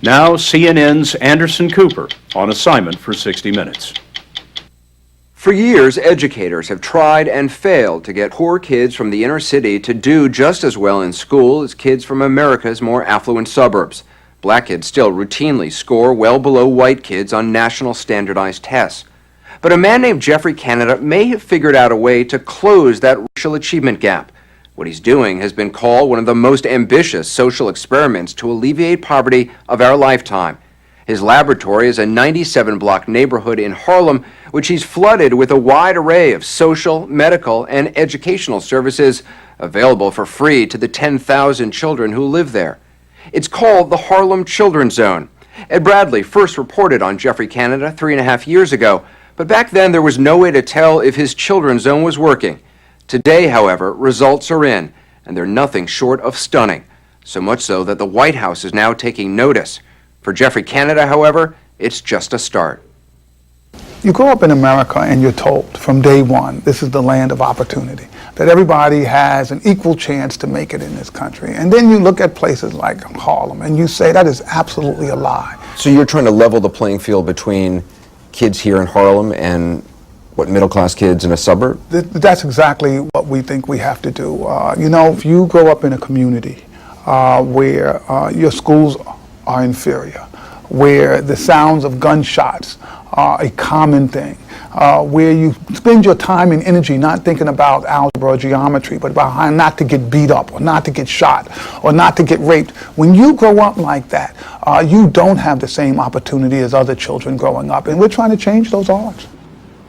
Now, CNN's Anderson Cooper on assignment for 60 Minutes. For years, educators have tried and failed to get poor kids from the inner city to do just as well in school as kids from America's more affluent suburbs. Black kids still routinely score well below white kids on national standardized tests. But a man named Jeffrey Canada may have figured out a way to close that racial achievement gap. What he's doing has been called one of the most ambitious social experiments to alleviate poverty of our lifetime. His laboratory is a 97-block neighborhood in Harlem, which he's flooded with a wide array of social, medical, and educational services available for free to the 10,000 children who live there. It's called the Harlem Children's Zone. Ed Bradley first reported on Jeffrey Canada 3.5 years ago, but back then there was no way to tell if his children's zone was working. Today, however, results are in, and they're nothing short of stunning. So much so that the White House is now taking notice. For Jeffrey Canada, however, it's just a start. You grow up in America and you're told from day one, this is the land of opportunity, that everybody has an equal chance to make it in this country. And then you look at places like Harlem and you say that is absolutely a lie. So you're trying to level the playing field between kids here in Harlem and what, middle-class kids in a suburb? That's exactly what we think we have to do. You know, if you grow up in a community where your schools are inferior, where the sounds of gunshots are a common thing, where you spend your time and energy not thinking about algebra or geometry, but about how not to get beat up or not to get shot or not to get raped. When you grow up like that, you don't have the same opportunity as other children growing up, and we're trying to change those odds.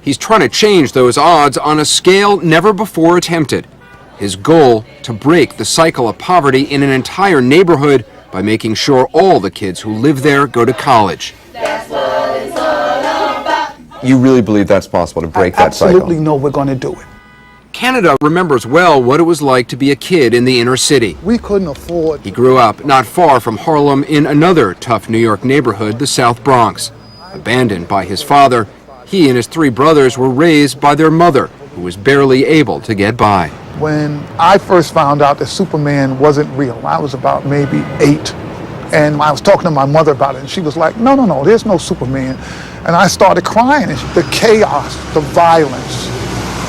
He's trying to change those odds on a scale never before attempted. His goal, to break the cycle of poverty in an entire neighborhood by making sure all the kids who live there go to college. That's what it's all about. You really believe that's possible, to break that cycle? Absolutely know we're going to do it. Canada remembers well what it was like to be a kid in the inner city. We couldn't afford. He grew up not far from Harlem in another tough New York neighborhood, the South Bronx. Abandoned by his father, he and his 3 brothers were raised by their mother, who was barely able to get by. When I first found out that Superman wasn't real, I was about maybe 8. And I was talking to my mother about it, and she was like, no, there's no Superman. And I started crying. The chaos, the violence,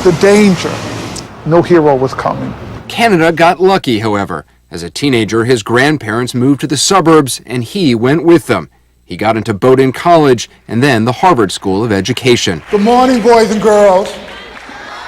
the danger. No hero was coming. Canada got lucky, however. As a teenager, his grandparents moved to the suburbs, and he went with them. He got into Bowdoin College and then the Harvard School of Education. Good morning, boys and girls.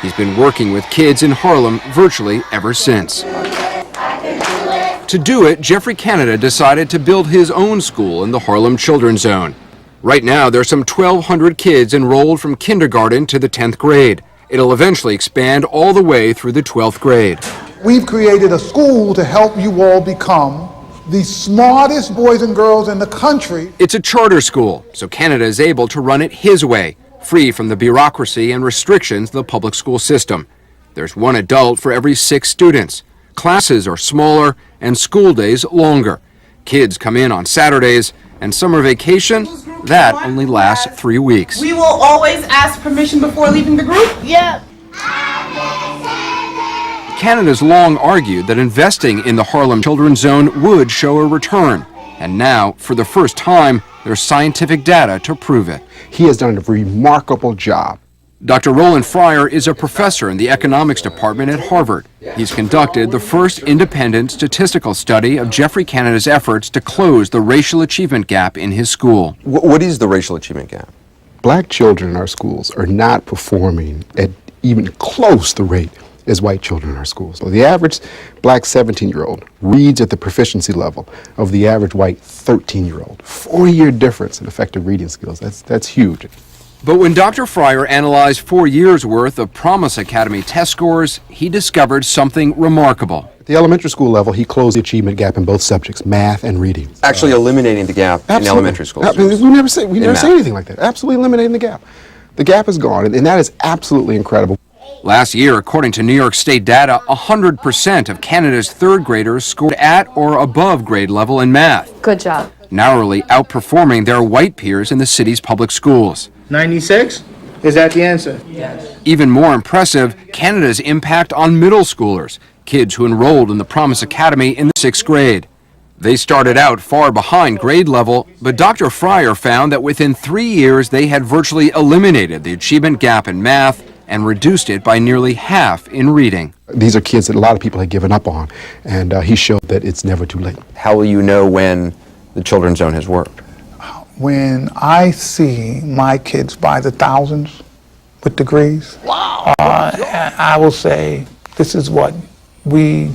He's been working with kids in Harlem virtually ever since. To do it, Jeffrey Canada decided to build his own school in the Harlem Children's Zone. Right now, there's some 1,200 kids enrolled from kindergarten to the 10th grade. It'll eventually expand all the way through the 12th grade. We've created a school to help you all become the smartest boys and girls in the country. It's a charter school, so Canada is able to run it his way, free from the bureaucracy and restrictions of the public school system. There's 1 adult for every 6 students. Classes are smaller and school days longer. Kids come in on Saturdays, and summer vacation, that only lasts 3 weeks. We will always ask permission before leaving the group? Yeah. Canada's long argued that investing in the Harlem Children's Zone would show a return. And now, for the first time, there's scientific data to prove it. He has done a remarkable job. Dr. Roland Fryer is a professor in the economics department at Harvard. He's conducted the first independent statistical study of Jeffrey Canada's efforts to close the racial achievement gap in his school. What is the racial achievement gap? Black children in our schools are not performing at even close the rate as white children in our schools. So the average black 17-year-old reads at the proficiency level of the average white 13-year-old. 4-year difference in effective reading skills. That's huge. But when Dr. Fryer analyzed 4 years' worth of Promise Academy test scores, he discovered something remarkable. At the elementary school level, he closed the achievement gap in both subjects, math and reading. Actually eliminating the gap in elementary school. We never say anything like that. Absolutely eliminating the gap. The gap is gone, and that is absolutely incredible. Last year, according to New York State data, 100% of Canada's 3rd graders scored at or above grade level in math. Good job. Narrowly outperforming their white peers in the city's public schools. 96? Is that the answer? Yes. Even more impressive, Canada's impact on middle schoolers, kids who enrolled in the Promise Academy in the 6th grade. They started out far behind grade level, but Dr. Fryer found that within 3 years they had virtually eliminated the achievement gap in math and reduced it by nearly half in reading. These are kids that a lot of people had given up on, and he showed that it's never too late. How will you know when the Children's Zone has worked? When I see my kids by the thousands with degrees, I will say this is what we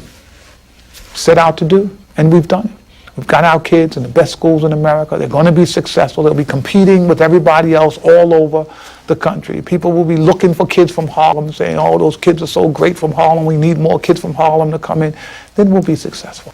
set out to do, and we've done it. We've got our kids in the best schools in America. They're going to be successful. They'll be competing with everybody else all over the country. People will be looking for kids from Harlem, saying, oh, those kids are so great from Harlem. We need more kids from Harlem to come in. Then we'll be successful.